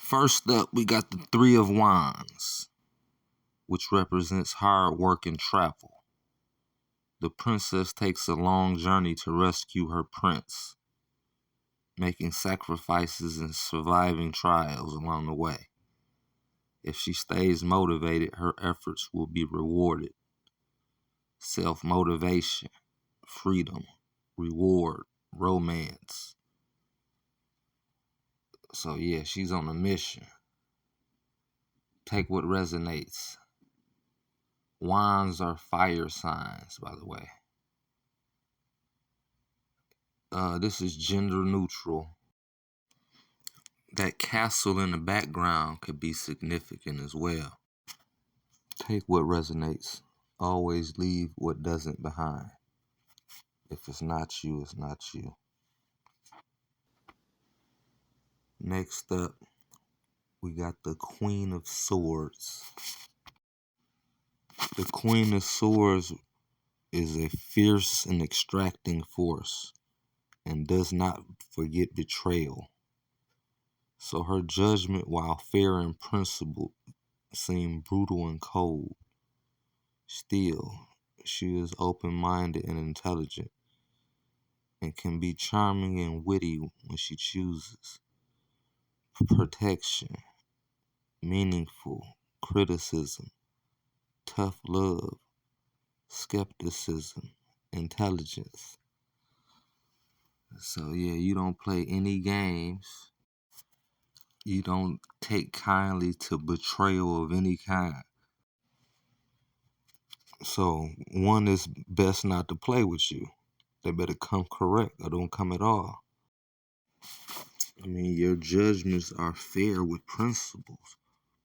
First up, we got the Three of Wands, which represents hard work and travel. The princess takes a long journey to rescue her prince, making sacrifices and surviving trials along the way. If she stays motivated, her efforts will be rewarded. Self-motivation, freedom, reward, romance. So yeah, she's on a mission. Take what resonates. Wands are fire signs, by the way. This is gender neutral. That castle in the background could be significant as well. Take what resonates. Always leave what doesn't behind. If it's not you, it's not you. Next up, we got the Queen of Swords. The Queen of Swords is a fierce and extracting force and does not forget betrayal. So her judgment, while fair and principled, seem brutal and cold. Still, she is open-minded and intelligent and can be charming and witty when she chooses. Protection, meaningful, criticism, tough love, skepticism, intelligence. So yeah, you don't play any games. You don't take kindly to betrayal of any kind. So one is best not to play with you. They better come correct or don't come at all. I mean, your judgments are fair with principles,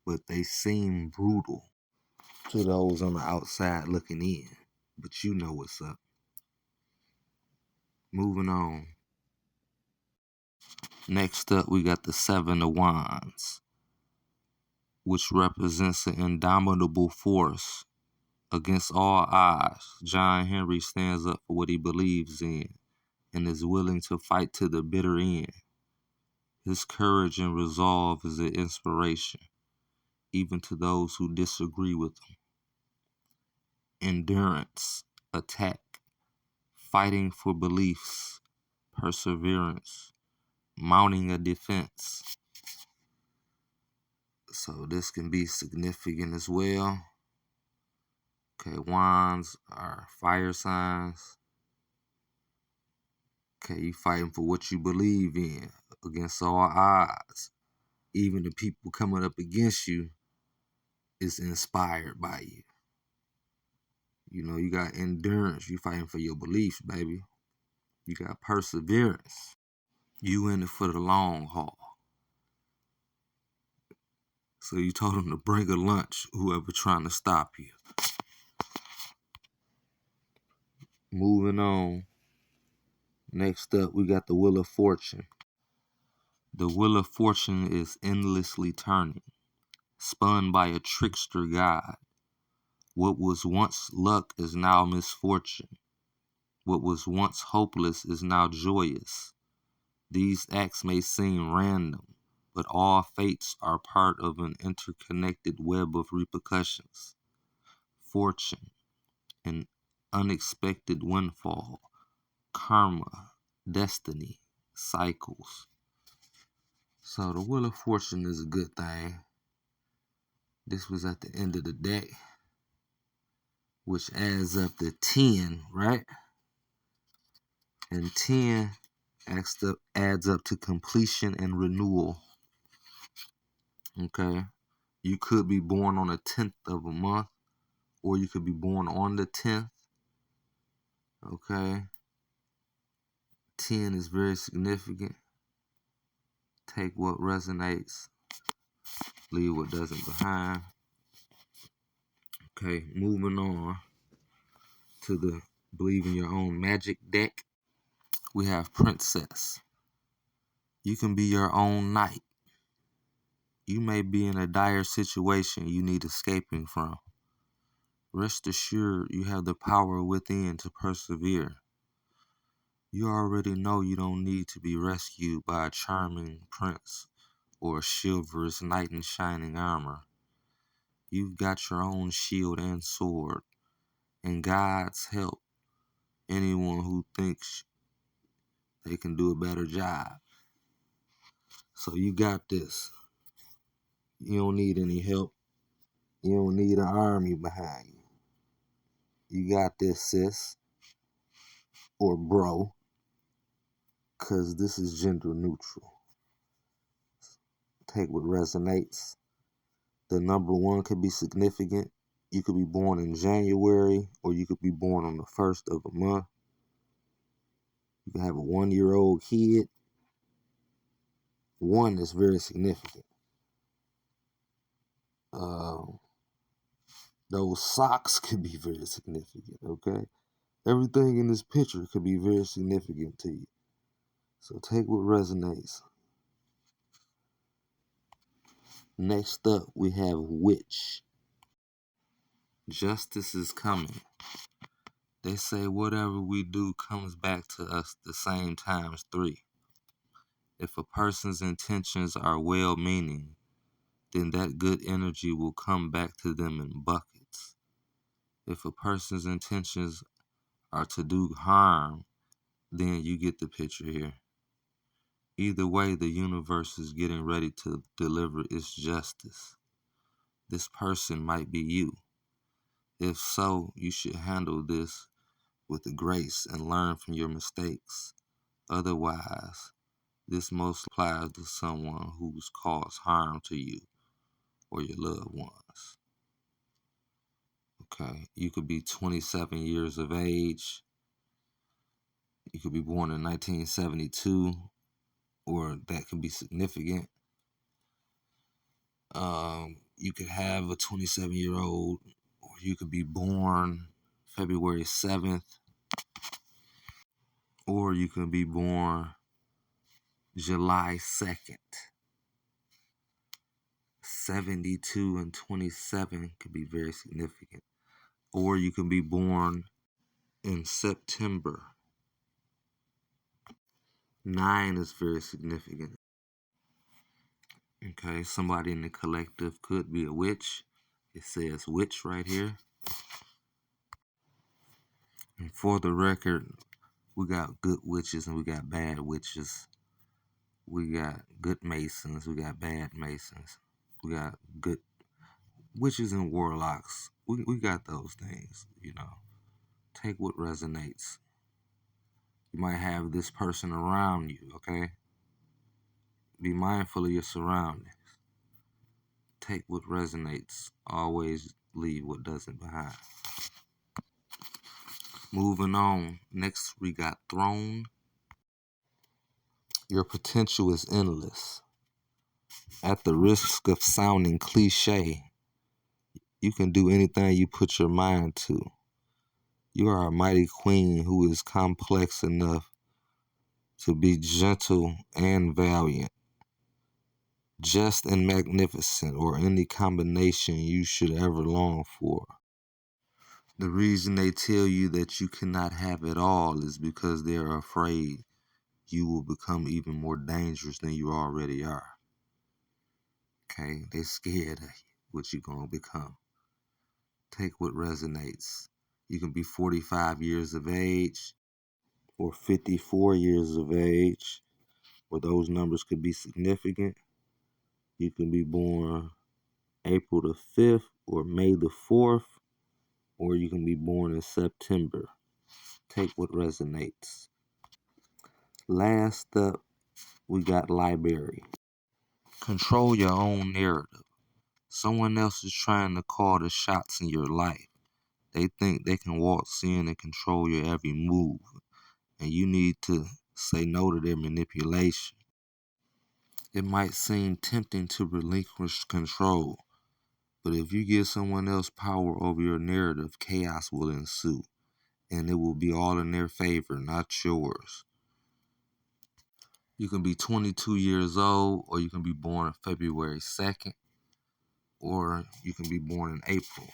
but they seem brutal to those on the outside looking in. But you know what's up. Moving on. Next up, we got the Seven of Wands, which represents an indomitable force. Against all odds, John Henry stands up for what he believes in and is willing to fight to the bitter end. His courage and resolve is an inspiration, even to those who disagree with him. Endurance, attack, fighting for beliefs, perseverance, mounting a defense. So this can be significant as well. Okay, wands are fire signs. Okay, you fighting for what you believe in against all odds. Even the people coming up against you is inspired by you. You know, you got endurance. You fighting for your beliefs, baby. You got perseverance. You in it for the long haul. So you told them to bring a lunch, whoever trying to stop you. Moving on. Next up, we got the Wheel of Fortune. The Wheel of Fortune is endlessly turning, spun by a trickster god. What was once luck is now misfortune. What was once hopeless is now joyous. These acts may seem random, but all fates are part of an interconnected web of repercussions. Fortune, an unexpected windfall, karma, destiny, cycles. So the Wheel of Fortune is a good thing. This was at the end of the deck, which adds up to 10, right? And 10 adds up to completion and renewal. Okay? You could be born on the 10th of a month, or you could be born on the 10th. Okay? 10 is very significant. Take what resonates, leave what doesn't behind. Okay, moving on to the Believe in Your Own Magic deck. We have Princess. You can be your own knight. You may be in a dire situation you need escaping from. Rest assured you have the power within to persevere. You already know you don't need to be rescued by a charming prince or a chivalrous knight in shining armor. You've got your own shield and sword, and God's help anyone who thinks they can do a better job. So you got this. You don't need any help. You don't need an army behind you. You got this, sis, or bro, because this is gender neutral. Take what resonates. The number 1 could be significant. You could be born in January, or you could be born on the 1st of a month. You can have a 1-year-old kid. 1 is very significant. Those socks could be very significant, okay? Everything in this picture could be very significant to you. So take what resonates. Next up, we have witch. Justice is coming. They say whatever we do comes back to us the same times 3. If a person's intentions are well-meaning, then that good energy will come back to them in buckets. If a person's intentions are to do harm, then you get the picture here. Either way, the universe is getting ready to deliver its justice. This person might be you. If so, you should handle this with grace and learn from your mistakes. Otherwise, this most applies to someone who's caused harm to you or your loved ones. Okay, you could be 27 years of age. You could be born in 1972, or that could be significant. You could have a 27-year-old, or you could be born February 7th, or you could be born July 2nd. 72 and 27 could be very significant. Or you can be born in September. 9 is very significant. Okay, somebody in the collective could be a witch. It says witch right here. And for the record, we got good witches and we got bad witches. We got good masons, we got bad masons. We got good witches and warlocks. We got those things, you know. Take what resonates. You might have this person around you, okay? Be mindful of your surroundings. Take what resonates. Always leave what doesn't behind. Moving on. Next, we got throne. Your potential is endless. At the risk of sounding cliche, you can do anything you put your mind to. You are a mighty queen who is complex enough to be gentle and valiant, just and magnificent, or any combination you should ever long for. The reason they tell you that you cannot have it all is because they're afraid you will become even more dangerous than you already are. Okay, they scared of what you're going to become. Take what resonates. You can be 45 years of age or 54 years of age, or those numbers could be significant. You can be born April the 5th or May the 4th, or you can be born in September. Take what resonates. Last up, we got library. Control your own narrative. Someone else is trying to call the shots in your life. They think they can waltz in and control your every move, and you need to say no to their manipulation. It might seem tempting to relinquish control, but if you give someone else power over your narrative, chaos will ensue, and it will be all in their favor, not yours. You can be 22 years old, or you can be born on February 2nd, or you can be born in April.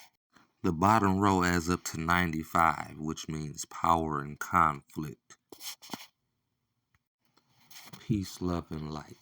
The bottom row adds up to 95, which means power and conflict. Peace, love, and light.